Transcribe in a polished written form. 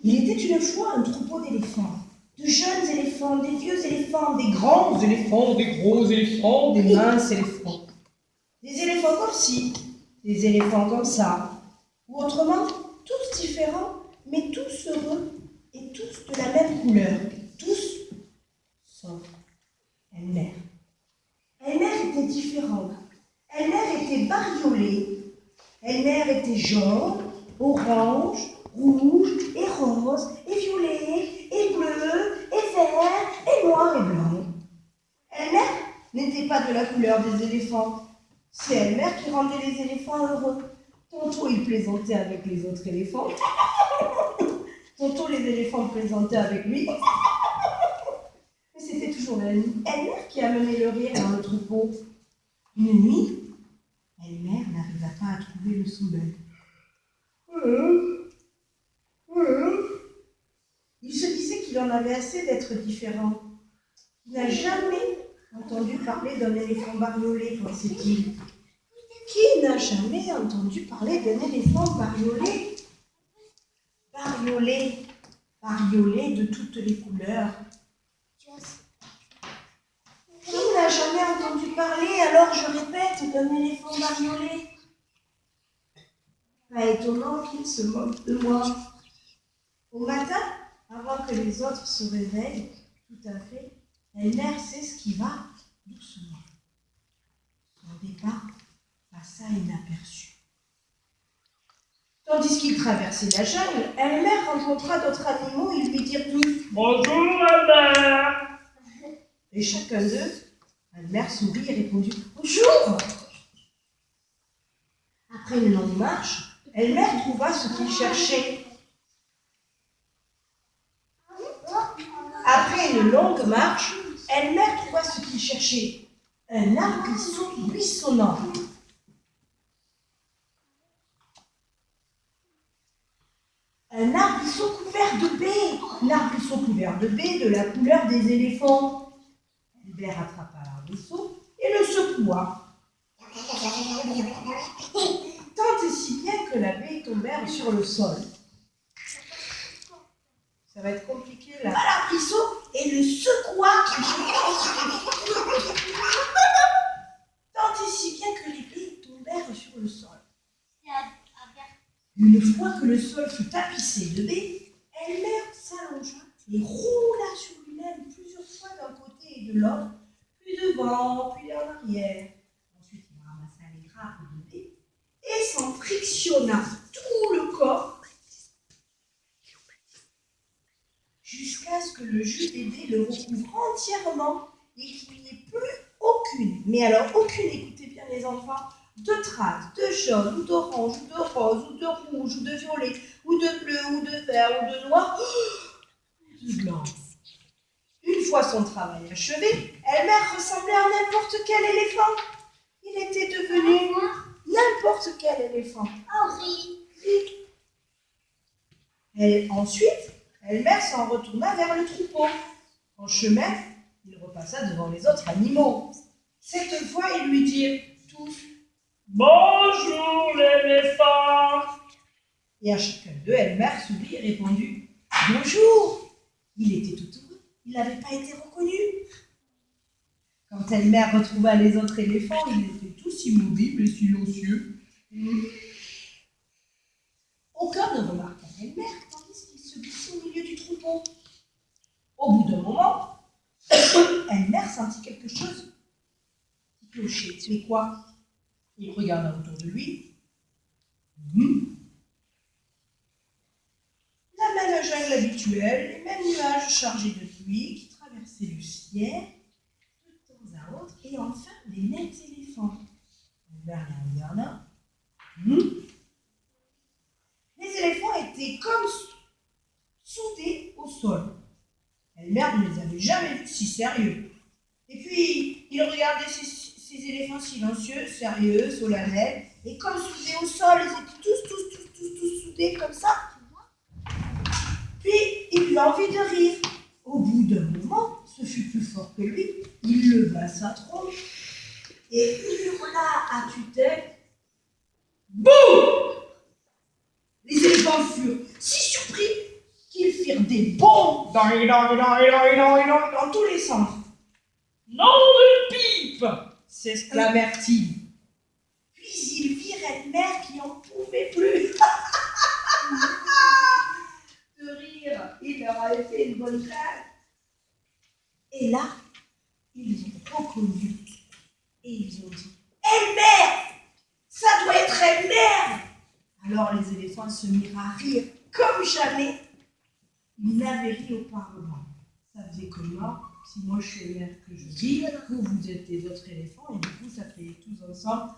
Il était une fois un troupeau d'éléphants, de jeunes éléphants, des vieux éléphants, des grands éléphants, des gros éléphants, des minces éléphants. Des éléphants comme ci, des éléphants comme ça, ou autrement, tous différents, mais tous heureux et tous de la même couleur, tous, sauf Elmer. Elmer était différent. Elmer était bariolé. Elmer était jaune, orange, rouge, et rose, et violet, et bleu, et vert, et noir, et blanc. Elmer n'était pas de la couleur des éléphants. C'est Elmer qui rendait les éléphants heureux. Tantôt il plaisantait avec les autres éléphants, tantôt les éléphants plaisantaient avec lui. Mais c'était toujours Elmer qui amenait le rire dans le troupeau. Une nuit, Elmer n'arriva pas à trouver le sommeil. Il se disait qu'il en avait assez d'être différent. Il n'a jamais entendu parler d'un éléphant bariolé, pensait-il. Qui n'a jamais entendu parler d'un éléphant bariolé? Bariolé de toutes les couleurs. Qui n'a jamais entendu parler, alors je répète, d'un éléphant bariolé? Pas étonnant qu'il se moque de moi. Au matin, avant que les autres se réveillent, tout à fait, Elmer sait ce qui va doucement. Son départ passa inaperçu. Tandis qu'il traversait la jungle, Elmer rencontra d'autres animaux et lui dirent tous « Bonjour, Elmer !» Et chacun d'eux, Elmer sourit et répondit « Bonjour !» Après une longue marche, Elmer trouva ce qu'il cherchait. Après une longue marche, Elmer trouva ce qu'il cherchait. Un arbrisseau buissonnant. Un arbrisseau couvert de baies. Un arbrisseau couvert de baies de la couleur des éléphants. Elmer attrapa l'arbrisseau et le secoua. Tant et si bien que la baie tombèrent sur le sol. Ça va être compliqué là. L'arbrisseau et le secoua. Tant et si bien que les baies tombèrent sur le sol. Une fois que le sol fut tapissé de baies, Elmer s'allongea et roula sur lui-même plusieurs fois d'un côté et de l'autre, puis devant, puis en arrière. Ensuite, il ramassa les grappes de baies et s'en frictionna tout le corps jusqu'à ce que le jus des baies le recouvre entièrement et qu'il n'y ait plus aucune, mais alors aucune, écoutez bien les enfants, de traces de jaune, ou d'orange, ou de rose, ou de rouge, ou de violet, ou de bleu, ou de vert, ou de noir, ou de blanc. Une fois son travail achevé, Elmer ressemblait à n'importe quel éléphant. Il était devenu n'importe quel éléphant. Et ensuite, Elmer s'en retourna vers le troupeau. En chemin, il repassa devant les autres animaux. Cette fois, ils lui dirent tous « Bonjour l'éléphant !» Et à chacun d'eux, Elmer sourit et répondit « Bonjour !» Il était tout heureux, il n'avait pas été reconnu. Quand Elmer retrouva les autres éléphants, ils étaient tous immobiles et silencieux. Aucun ne remarqua Elmer, tandis qu'il se glissait au milieu du troupeau. Au bout d'un moment, Elmer sentit quelque chose qui clochait. Mais quoi? Il regarda autour de lui. La même jungle habituelle, les mêmes nuages chargés de pluie qui traversaient le ciel de temps à autre, et enfin les mêmes éléphants. Elmer les regarda. Les éléphants étaient comme soudés au sol. Elmer ne les avait jamais vus si sérieux. Et puis, il regardait ces éléphants silencieux, sérieux, solennels, et comme soudés au sol, ils étaient tous soudés comme ça. Puis, il eut envie de rire. Au bout d'un moment, ce fut plus fort que lui, il leva sa tronche et hurla à tue-tête. Bouh! Les éléphants furent si surpris qu'ils rire des bons dans tous les sens. Non, de pipe s'exclamèrent-ils. Puis ils virent une mère qui n'en pouvait plus de rire. Il leur avait fait une bonne blague. Et là, ils ont reconnu et ils ont dit « Elmer, ça doit être Elmer !» Alors les éléphants se mirent à rire comme jamais. Ils n'avaient ri auparavant. Ça faisait comme moi, si moi je suis Elmer que je ris, vous êtes des autres éléphants et du coup ça fait tous ensemble